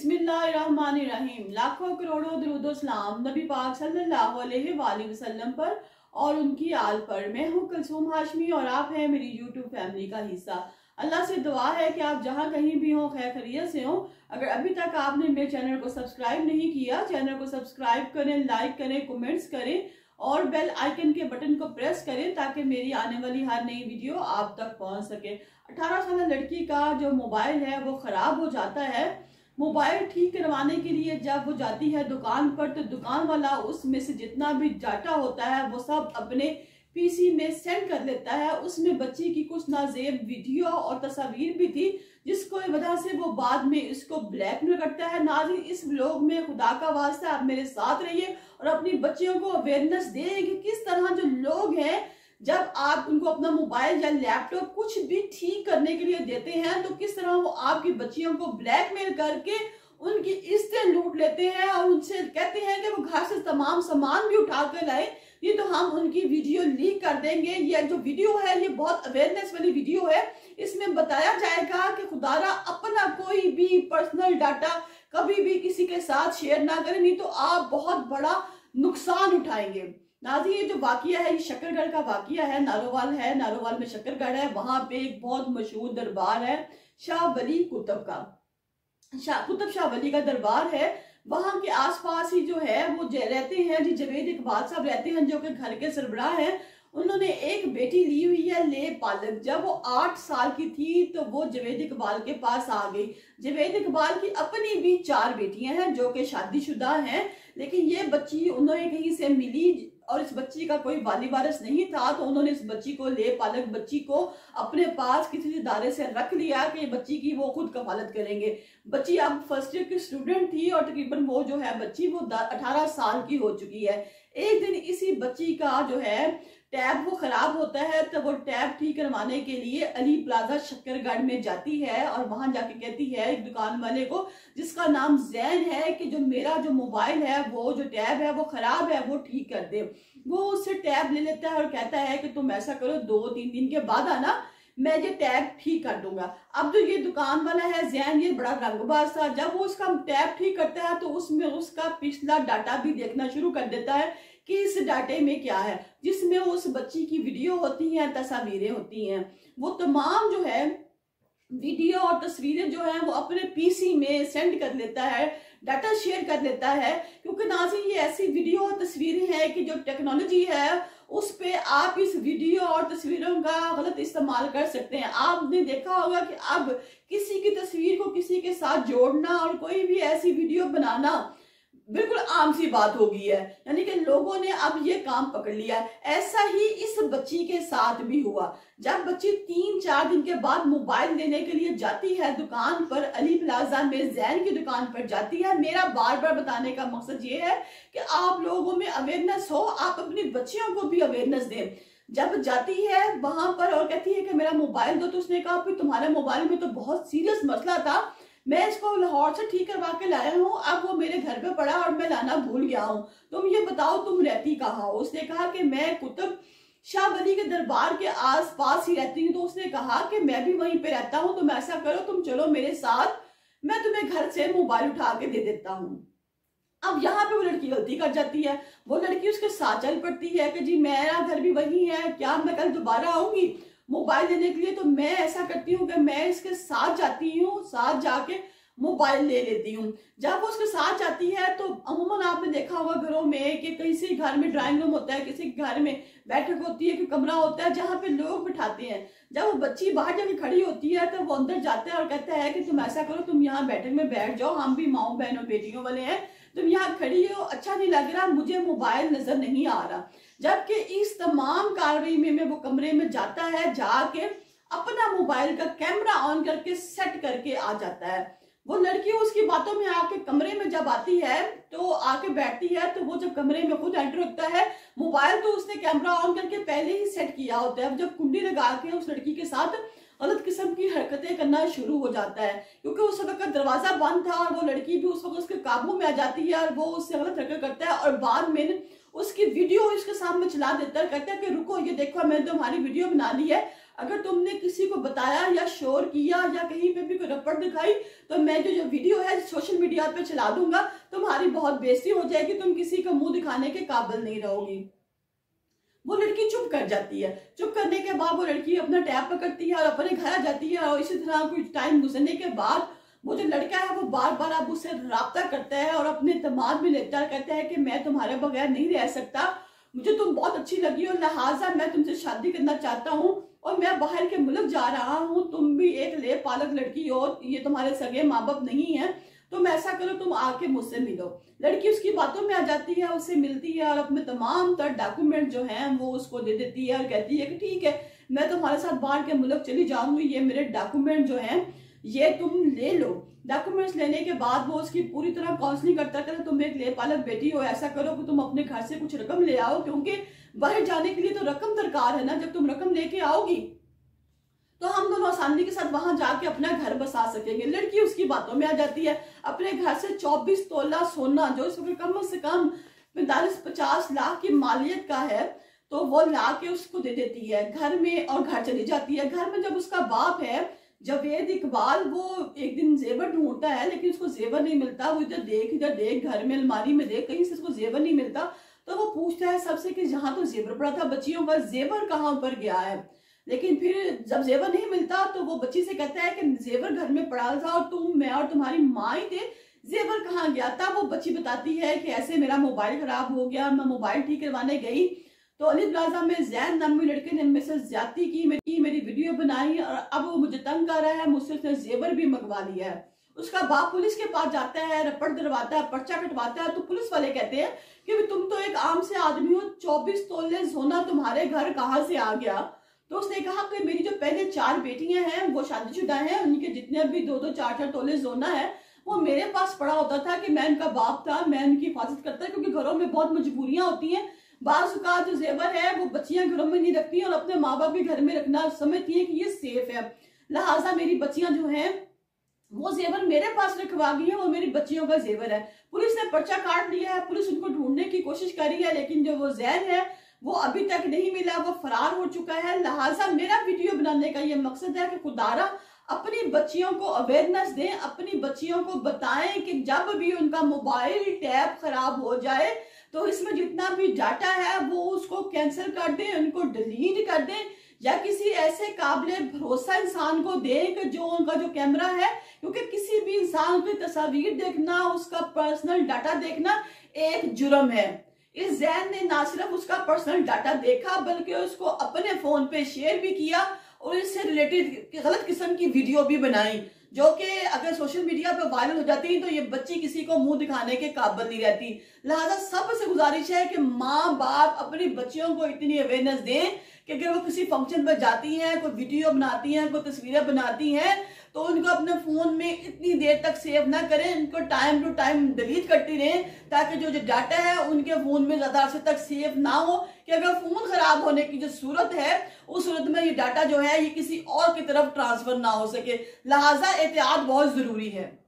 बिस्मिल्लाहिर्रहमानिर्रहीम। लाखों करोड़ों दुरूद सलाम नबी पाक सल्लल्लाहु अलैहि वसल्लम पर और उनकी आल पर। मैं हूँ कुलसूम हाशमी और आप हैं मेरी यूट्यूब फैमिली का हिस्सा। अल्लाह से दुआ है कि आप जहाँ कहीं भी हो खैर खैरियत से हो। अगर अभी तक आपने मेरे चैनल को सब्सक्राइब नहीं किया, चैनल को सब्सक्राइब करें, लाइक करें, कमेंट्स करें और बेल आइकन के बटन को प्रेस करें ताकि मेरी आने वाली हर नई वीडियो आप तक पहुंच सके। 18 साल लड़की का जो मोबाइल है वो खराब हो जाता है। मोबाइल ठीक करवाने के लिए जब वो जाती है दुकान पर तो दुकान वाला उसमें से जितना भी डाटा होता है वो सब अपने पीसी में सेंड कर लेता है। उसमें बच्ची की कुछ नाजेब वीडियो और तस्वीर भी थी जिसको वजह से वो बाद में इसको ब्लैकमेल करता है। नाज़रीन, इस ब्लॉग में खुदा का वास्ता आप मेरे साथ रहिए और अपनी बच्चियों को अवेयरनेस दें कि किस तरह जो लोग हैं जब आप उनको अपना मोबाइल या लैपटॉप कुछ भी ठीक करने के लिए देते हैं तो किस तरह वो आपकी बच्चियों को ब्लैकमेल करके उनकी इज्जतें लूट लेते हैं और उनसे कहते हैं कि वो घर से तमाम सामान भी उठा कर लाए। ये तो हम उनकी वीडियो लीक कर देंगे। ये जो वीडियो है ये बहुत अवेयरनेस वाली वीडियो है। इसमें बताया जाएगा कि खुदारा अपना कोई भी पर्सनल डाटा कभी भी किसी के साथ शेयर ना करें, नहीं तो आप बहुत बड़ा नुकसान उठाएंगे। नाज़रीन, ये जो वाकिया है ये शकरगढ़ का वाकिया है। नारोवाल में शकरगढ़ है। वहां पे एक बहुत मशहूर दरबार है शाह वली कुतुब का। कुतुब शाह वली का दरबार है। वहां के आसपास ही जो है वो रहते हैं जी जवेद इकबाल साहब रहते हैं जो कि घर के सरबराह हैं। उन्होंने एक बेटी ली हुई है ले पालक। जब वो 8 साल की थी तो वो जवेद इकबाल के पास आ गई। जवेद इकबाल की अपनी भी 4 बेटियां हैं जो कि शादीशुदा हैं, लेकिन ये बच्ची उन्होंने कहीं से मिली और इस बच्ची का कोई वाली वारिस नहीं था तो उन्होंने इस बच्ची को ले पालक बच्ची को अपने पास किसी इदारे से रख लिया कि बच्ची की वो खुद कफालत करेंगे। बच्ची अब फर्स्ट ईयर की स्टूडेंट थी और तकरीबन वो जो है बच्ची वो 18 साल की हो चुकी है। एक दिन इसी बच्ची का जो है टैब वो खराब होता है तो वो टैब ठीक करवाने के लिए अली प्लाजा शकरगढ़ में जाती है और वहां जाके कहती है एक दुकान वाले को जिसका नाम जैन है कि जो मेरा जो मोबाइल है वो जो टैब है वो खराब है वो ठीक कर दे। वो उससे टैब ले लेता है और कहता है कि तुम ऐसा करो 2-3 दिन के बाद आना, मैं ये टैब ठीक कर दूंगा। अब जो ये दुकान वाला है जैन ये बड़ा रंगबाज था। जब वो उसका टैब ठीक करता है तो उसमें उसका पिछला डाटा भी देखना शुरू कर देता है कि इस डाटे में क्या है, जिसमें उस बच्ची की वीडियो होती हैं, तस्वीरें होती हैं। वो तमाम जो है वीडियो और तस्वीरें जो हैं वो अपने पीसी में सेंड कर लेता है, डाटा शेयर कर लेता है। क्योंकि नाज़रीन ये ऐसी वीडियो और तस्वीरें हैं कि जो टेक्नोलॉजी है उस पे आप इस वीडियो और तस्वीरों का गलत इस्तेमाल कर सकते हैं। आपने देखा होगा कि अब किसी की तस्वीर को किसी के साथ जोड़ना और कोई भी ऐसी वीडियो बनाना बिल्कुल आम सी बात हो गई है, यानी कि लोगों ने अब ये काम पकड़ लिया है। ऐसा ही इस बच्ची के साथ भी हुआ। जब बच्ची 3-4 दिन के बाद मोबाइल लेने के लिए जाती है दुकान पर, अली प्लाजा में जैन की दुकान पर जाती है। मेरा बार बार बताने का मकसद ये है कि आप लोगों में अवेयरनेस हो, आप अपनी बच्चियों को भी अवेयरनेस दें। जब जाती है वहां पर और कहती है कि मेरा मोबाइल दो, तो उसने कहा फिर तुम्हारे मोबाइल में तो बहुत सीरियस मसला था, मैं इसको लाहौर से ठीक करवा के लाया हूँ, अब वो मेरे घर पे पड़ा और मैं लाना भूल गया हूँ, तुम ये बताओ तुम रहती कहाँ हो। उसने कहा कि मैं कुतुब शाह वली के दरबार के आस पास ही रहती हूँ। तो उसने कहा कि मैं भी वहीं पे रहता हूँ, तुम ऐसा करो तुम चलो मेरे साथ, मैं तुम्हें घर से मोबाइल उठा के दे देता हूँ। अब यहाँ पे वो लड़की गलती कर जाती है। वो लड़की उसके साथ चल पड़ती है कि जी मेरा घर भी वही है, क्या मैं कल दोबारा आऊंगी मोबाइल लेने के लिए। तो मैं ऐसा करती हूँ कि मैं इसके साथ जाती हूँ, साथ जाके मोबाइल ले लेती हूँ। जब वो उसके साथ जाती है तो अमूमन आपने देखा होगा घरों में कि किसी घर में ड्राइंग रूम होता है, किसी घर में बैठक होती है, कोई कमरा होता है जहाँ पे लोग बिठाते हैं। जब वो बच्ची बाहर जाके खड़ी होती है तो वो अंदर जाता है और कहता है कि तुम ऐसा करो तुम यहाँ बैठक में बैठ जाओ, हम भी माओ बहनों बेटियों वाले हैं, तुम यहाँ खड़ी हो, अच्छा नहीं लग रहा, मुझे मोबाइल नजर नहीं आ रहा। जबकि इस तमाम कार्रवाई में वो कमरे में जाता है, जाके अपना मोबाइल का कैमरा ऑन करके सेट करके आ जाता है। वो लड़की उसकी बातों में आके कमरे में जब आती है तो आके बैठती है तो वो जब कमरे में खुद एंटर होता है, मोबाइल तो उसने कैमरा ऑन करके पहले ही सेट किया होता है। जब कुंडी लगा के उस लड़की के साथ गलत किस्म की हरकतें करना शुरू हो जाता है, क्योंकि उस वक्त दरवाजा बंद था और वो लड़की भी उस वक्त उसके काबू में आ जाती है और वो उससे गलत हरकत करता है और बाद में उसकी वीडियो इसके सामने चला देता है, कहता है कि रुको ये देखो मैंने तुम्हारी वीडियो बना ली है, अगर तुमने किसी को बताया या शोर किया या कहीं पे भी कोई रपट दिखाई तो मैं जो वीडियो है सोशल मीडिया पे चला दूंगा, तुम्हारी बहुत बेइज्जती हो जाएगी, तुम किसी का मुंह दिखाने के काबिल नहीं रहोगी। वो लड़की चुप कर जाती है। चुप करने के बाद वो लड़की अपना टैब पकड़ती है और अपने घर आ जाती है। और इसी तरह कुछ टाइम गुजरने के बाद वो जो लड़का है वो बार बार अब उससे राब्ता करता है और अपने दिमाग में लेता कहता है कि मैं तुम्हारे बगैर नहीं रह सकता, मुझे तुम बहुत अच्छी लगी हो, लिहाजा मैं तुमसे शादी करना चाहता हूँ और मैं बाहर के मुल्क जा रहा हूँ, तुम भी एक ले पालक लड़की हो, ये तुम्हारे सगे माँ बाप नहीं है, तुम ऐसा करो तुम आके मुझसे मिलो। लड़की उसकी बातों में आ जाती है, उससे मिलती है और अपने तमाम तर डॉक्यूमेंट जो हैं वो उसको दे देती है और कहती है कि ठीक है मैं तुम्हारे साथ बाहर के मुल्क चली जाऊंगी, ये मेरे डॉक्यूमेंट जो हैं ये तुम ले लो। डॉक्यूमेंट्स लेने के बाद वो उसकी पूरी तरह काउंसलिंग करता है, तुम एक ले पालक बेटी हो, ऐसा करो कि तुम अपने घर से कुछ रकम ले आओ, क्योंकि बाहर जाने के लिए तो रकम दरकार है ना, जब तुम रकम लेके आओगी तो हम दोनों आसानी के साथ वहां जाके अपना घर बसा सकेंगे। लड़की उसकी बातों में आ जाती है, अपने घर से 24 तोला सोना जो इस वक्त कम से कम 45-50 लाख की मालियत का है तो वो ला के उसको दे देती है घर में और घर चली जाती है। घर में जब उसका बाप है जावेद इकबाल वो एक दिन जेवर ढूंढता है लेकिन उसको जेवर नहीं मिलता, वो इधर देख घर में अलमारी में देख कहीं से उसको जेवर नहीं मिलता, तो वो पूछता है सबसे कि जहां तो जेवर पड़ा था बच्चियों का, जेवर कहाँ पर गया है। लेकिन फिर जब जेवर नहीं मिलता तो वो बच्ची से कहता है कि जेवर घर में पड़ा था और तुम मैं और तुम्हारी माँ ही थे, जेवर कहाँ गया था। वो बच्ची बताती है कि ऐसे मेरा मोबाइल खराब हो गया, मैं मोबाइल ठीक करवाने गई तो अली प्लाजा में जैन नामी लड़के ने मेरे से ज्यादती की, मेरी वीडियो बनाई और अब वो मुझे तंग कर रहा है, मुझसे उसने जेवर भी मंगवा लिया है। उसका बाप पुलिस के पास जाता है, रपट दरवाता है, पर्चा कटवाता है तो पुलिस वाले कहते हैं कि तुम तो एक आम से आदमी हो, 24 तोले सोना तुम्हारे घर कहाँ से आ गया। तो उसने कहा कि मेरी जो पहले 4 बेटियां हैं वो शादीशुदा हैं, उनके जितने भी 2-2 4-4 तोले सोना है वो मेरे पास पड़ा होता था कि मैं उनका बाप था, मैं उनकी हिफाजत करता, क्योंकि घरों में बहुत मजबूरियां होती हैं, बाज़ औक़ात जो जेवर है वो बच्चियां घरों में नहीं रखती और अपने माँ बाप भी घर में रखना समझती है कि ये सेफ है, लिहाजा मेरी बच्चियां जो हैं वो जेवर मेरे पास रखवा गई है, वो मेरी बच्चियों का जेवर है। पुलिस ने पर्चा काट लिया है, पुलिस उनको ढूंढने की कोशिश कर रही है लेकिन जो वो जैन है वो अभी तक नहीं मिला, वो फरार हो चुका है। लिहाजा मेरा वीडियो बनाने का ये मकसद है कि खुदारा अपनी बच्चियों को अवेयरनेस दें, अपनी बच्चियों को बताएं कि जब भी उनका मोबाइल टैब खराब हो जाए तो इसमें जितना भी डाटा है वो उसको कैंसिल कर दें, उनको डिलीट कर दें या किसी ऐसे काबिल भरोसा इंसान को दें कि जो उनका जो कैमरा है, क्योंकि किसी भी इंसान की तस्वीर देखना, उसका पर्सनल डाटा देखना एक जुर्म है। इस जैन ने ना सिर्फ उसका पर्सनल डाटा देखा बल्कि उसको अपने फोन पे शेयर भी किया और इससे रिलेटेड गलत किस्म की वीडियो भी बनाई जो कि अगर सोशल मीडिया पे वायरल हो जाती तो ये बच्ची किसी को मुंह दिखाने के काबिल नहीं रहती। लिहाजा सबसे गुजारिश है कि माँ बाप अपनी बच्चियों को इतनी अवेयरनेस दें कि अगर वो किसी फंक्शन पर जाती हैं, कोई वीडियो बनाती हैं, कोई तस्वीरें बनाती हैं तो उनको अपने फोन में इतनी देर तक सेव ना करें, उनको टाइम टू टाइम डिलीट करती रहें ताकि जो डाटा है उनके फोन में ज्यादा अर्से तक सेव ना हो कि अगर फोन खराब होने की जो सूरत है उस सूरत में ये डाटा जो है ये किसी और की तरफ ट्रांसफर ना हो सके। लिहाजा एहतियात बहुत जरूरी है।